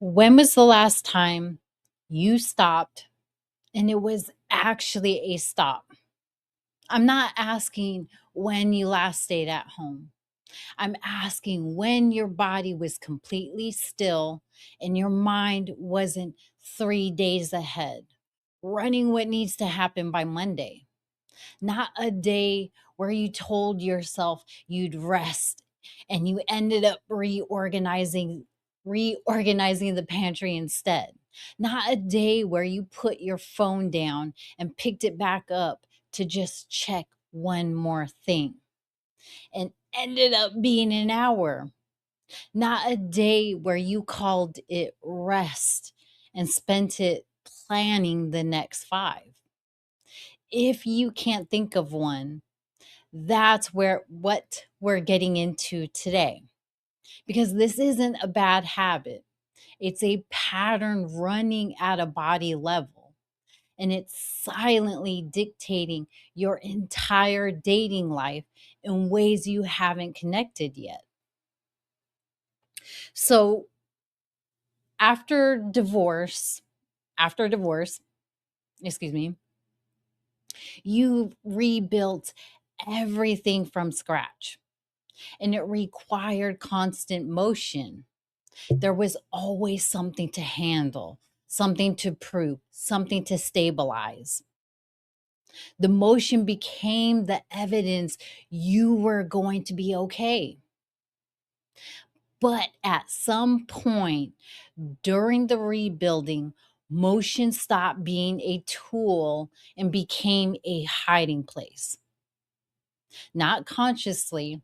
When was the last time you stopped and it was actually a stop? I'm not asking when you last stayed at home. I'm asking when your body was completely still and your mind wasn't 3 days ahead, running what needs to happen by Monday. Not a day where you told yourself you'd rest and you ended up reorganizing the pantry instead. Not a day where you put your phone down and picked it back up to just check one more thing and ended up being an hour. Not a day where you called it rest and spent it planning the next five. If you can't think of one, that's where what we're getting into today. Because this isn't a bad habit. It's a pattern running at a body level, and it's silently dictating your entire dating life in ways you haven't connected yet. So, after divorce, after divorce, excuse me, you rebuilt everything from scratch, and it required constant motion. There was always something to handle, something to prove, something to stabilize. The motion became the evidence you were going to be okay. But at some point during the rebuilding, motion stopped being a tool and became a hiding place. Not consciously,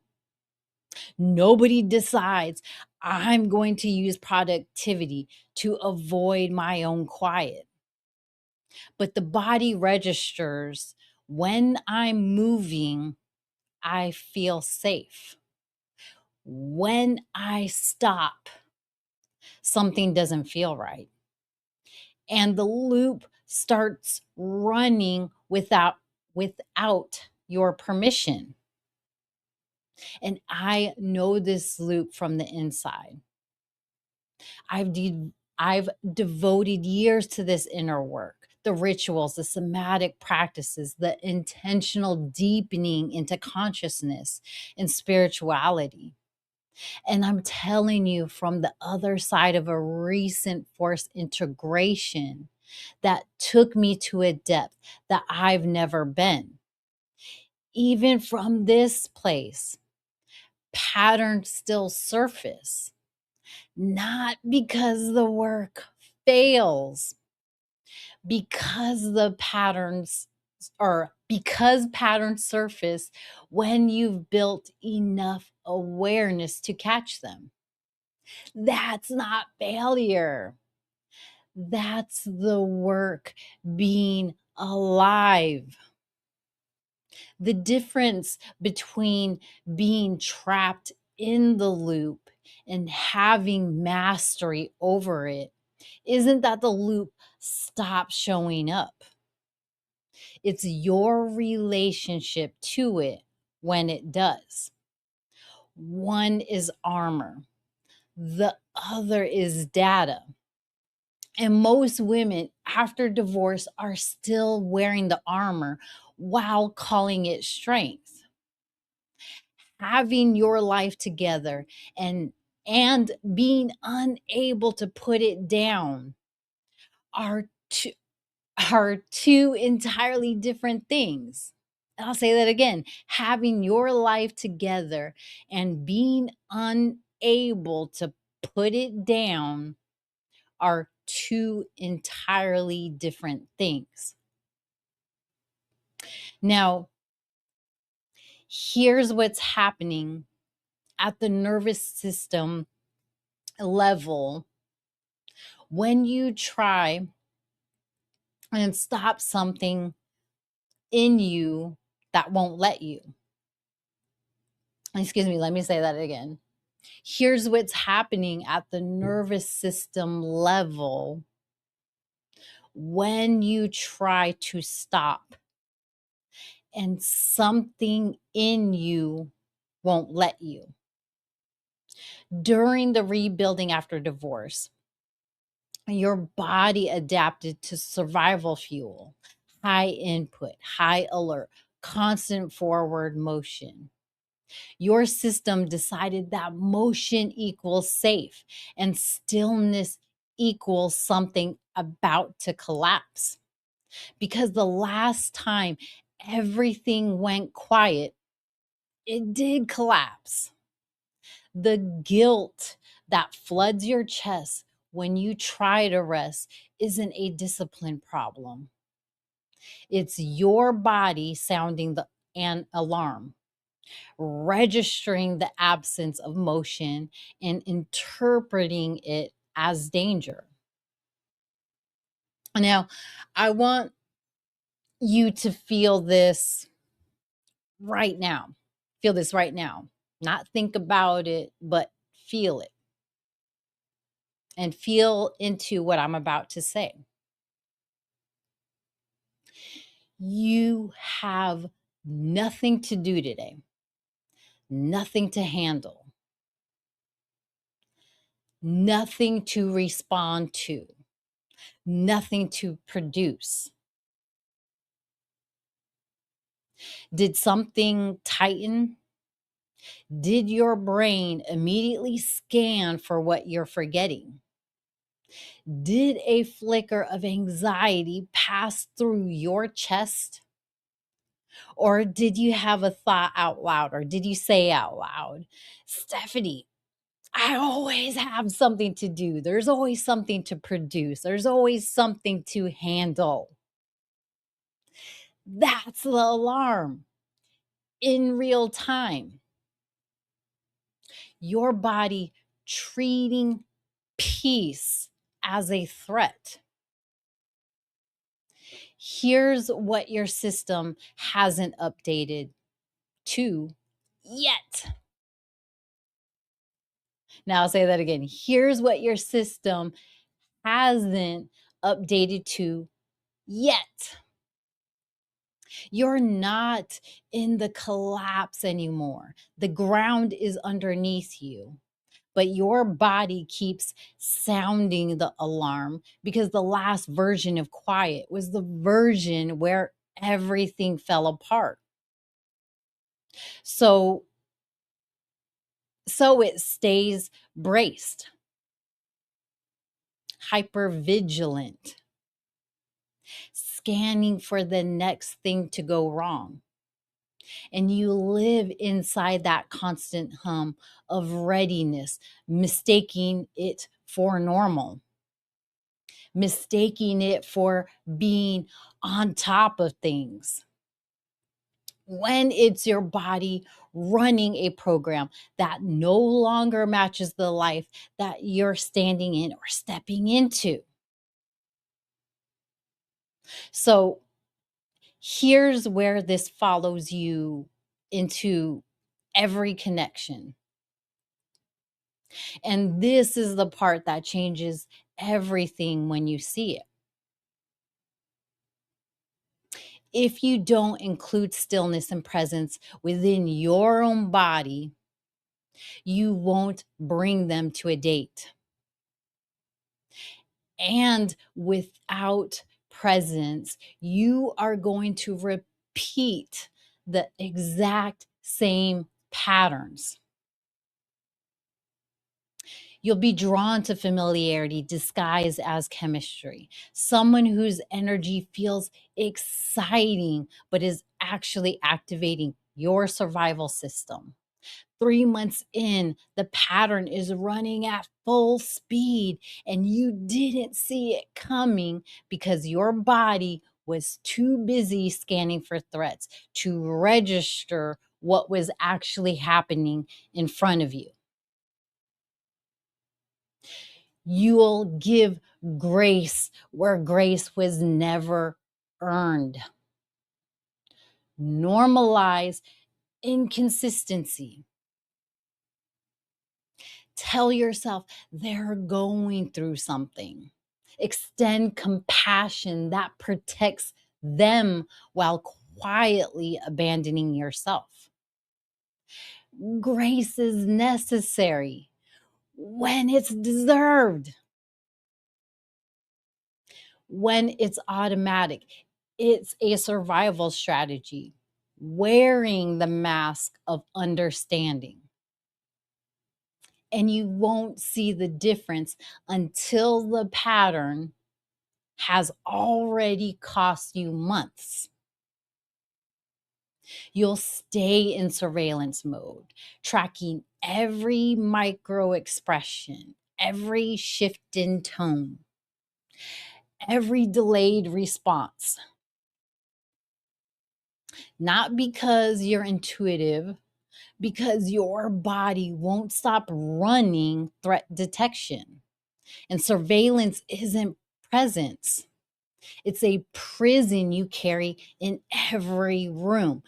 nobody decides I'm going to use productivity to avoid my own quiet. But the body registers when I'm moving, I feel safe. When I stop, something doesn't feel right. And the loop starts running without your permission. And I know this loop from the inside. I've devoted years to this inner work, the rituals, the somatic practices, the intentional deepening into consciousness and spirituality. And I'm telling you, from the other side of a recent forced integration that took me to a depth that I've never been. Even from this place, patterns still surface, not because the work fails, because patterns surface when you've built enough awareness to catch them. That's not failure. That's the work being alive. The difference between being trapped in the loop and having mastery over it isn't that the loop stops showing up. It's your relationship to it when it does. One is armor, the other is data. And most women after divorce are still wearing the armor while calling it strength. Having your life together and being unable to put it down are two entirely different things. And I'll say that again. Having your life together and being unable to put it down are two entirely different things. Now, here's what's happening at the nervous system level when you try and stop something in you that won't let you. Excuse me, let me say that again. Here's what's happening at the nervous system level when you try to stop and something in you won't let you. During the rebuilding after divorce, Your body adapted to survival fuel, high input, high alert, constant forward motion. Your system decided that motion equals safe and stillness equals something about to collapse. Because the last time everything went quiet, it did collapse. The guilt that floods your chest when you try to rest isn't a discipline problem. It's your body sounding an alarm, registering the absence of motion and interpreting it as danger. Now, I want you to feel this right now. Feel this right now. Not think about it, but feel it and feel into what I'm about to say. You have nothing to do today, nothing to handle, nothing to respond to, nothing to produce. Did something tighten? Did your brain immediately scan for what you're forgetting? Did a flicker of anxiety pass through your chest? Or did you have a thought out loud? Or did you say out loud, Stephanie, I always have something to do. There's always something to produce. There's always something to handle. That's the alarm in real time. Your body treating peace as a threat. Here's what your system hasn't updated to yet. Now I'll say that again. Here's what your system hasn't updated to yet. You're not in the collapse anymore. The ground is underneath you, but your body keeps sounding the alarm because the last version of quiet was the version where everything fell apart. So it stays braced, hyper vigilant, scanning for the next thing to go wrong. And you live inside that constant hum of readiness, mistaking it for normal, mistaking it for being on top of things. When it's your body running a program that no longer matches the life that you're standing in or stepping into. So here's where this follows you into every connection. And this is the part that changes everything when you see it. If you don't include stillness and presence within your own body, you won't bring them to a date. And without presence, you are going to repeat the exact same patterns. You'll be drawn to familiarity disguised as chemistry. Someone whose energy feels exciting, but is actually activating your survival system. 3 months in, the pattern is running at full speed, and you didn't see it coming because your body was too busy scanning for threats to register what was actually happening in front of you. You'll give grace where grace was never earned. Normalize inconsistency. Tell yourself they're going through something. Extend compassion that protects them while quietly abandoning yourself. Grace is necessary when it's deserved. when it's automatic. It's a survival strategy, wearing the mask of understanding. And you won't see the difference until the pattern has already cost you months. You'll stay in surveillance mode, tracking every micro expression, every shift in tone, every delayed response. Not because you're intuitive, because your body won't stop running threat detection. And surveillance isn't presence, it's a prison you carry in every room,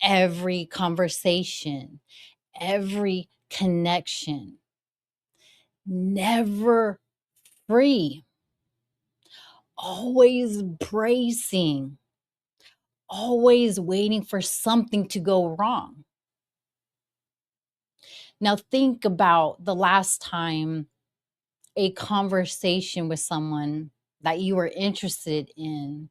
every conversation, every connection. Never free, always bracing, always waiting for something to go wrong. Now, think about the last time a conversation with someone that you were interested in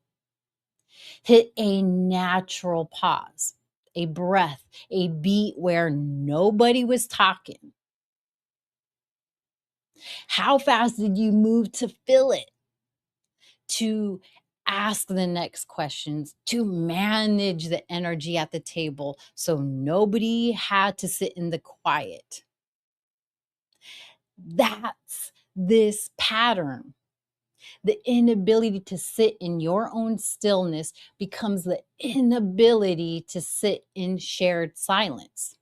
hit a natural pause, a breath, a beat where nobody was talking. How fast did you move to fill it? To ask the next questions, to manage the energy at the table so nobody had to sit in the quiet. That's this pattern. The inability to sit in your own stillness becomes the inability to sit in shared silence.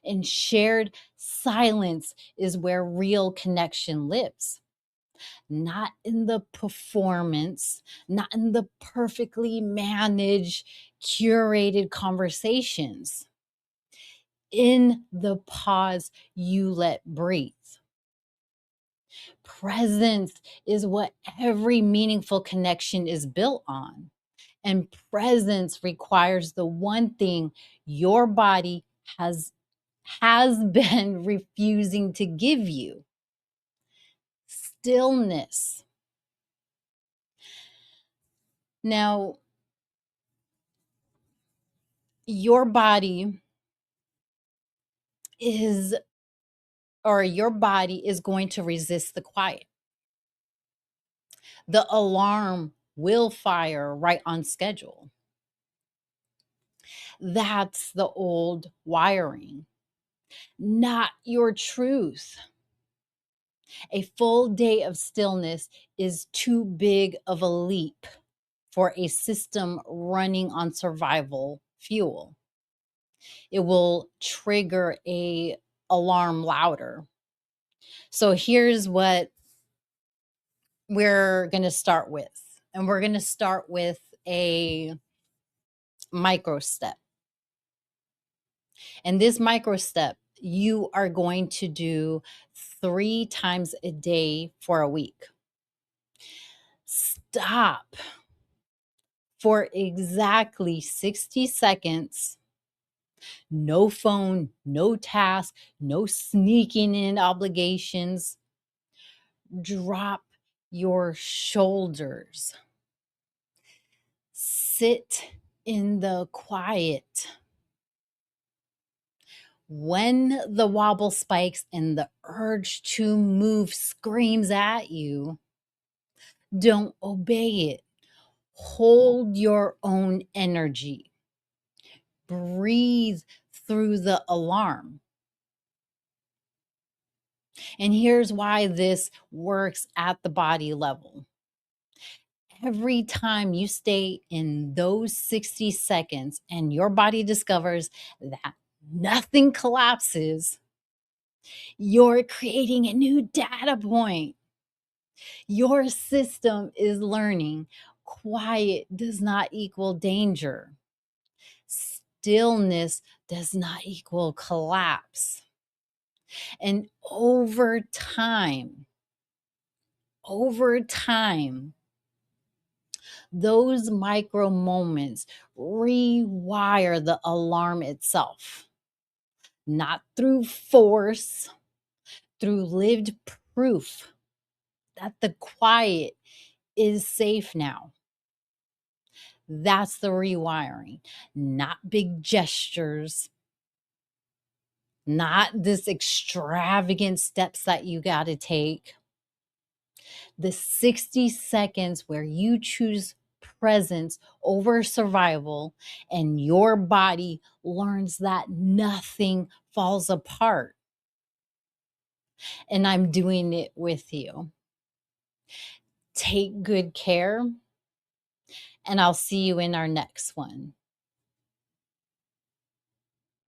And shared silence is where real connection lives. Not in the performance, not in the perfectly managed, curated conversations, in the pause you let breathe. Presence is what every meaningful connection is built on. And presence requires the one thing your body has been refusing to give you: stillness. Now, your body is your body is going to resist the quiet. The alarm will fire right on schedule. That's the old wiring, not your truth. A full day of stillness is too big of a leap for a system running on survival fuel. It will trigger a alarm louder. So here's what we're going to start with. And we're going to start with a micro step. And this micro step, you are going to do 3 times a day for a week. Stop for exactly 60 seconds. No phone, no task, no sneaking in obligations. Drop your shoulders. Sit in the quiet. When the wobble spikes and the urge to move screams at you, don't obey it. Hold your own energy. Breathe through the alarm. And here's why this works at the body level. Every time you stay in those 60 seconds and your body discovers that nothing collapses, you're creating a new data point. Your system is learning quiet does not equal danger. Stillness does not equal collapse. And over time, those micro moments rewire the alarm itself, not through force, through lived proof that the quiet is safe now. That's the rewiring, not big gestures, not this extravagant steps that you got to take. The 60 seconds where you choose presence over survival and your body learns that nothing falls apart. And I'm doing it with you. Take good care, and I'll see you in our next one.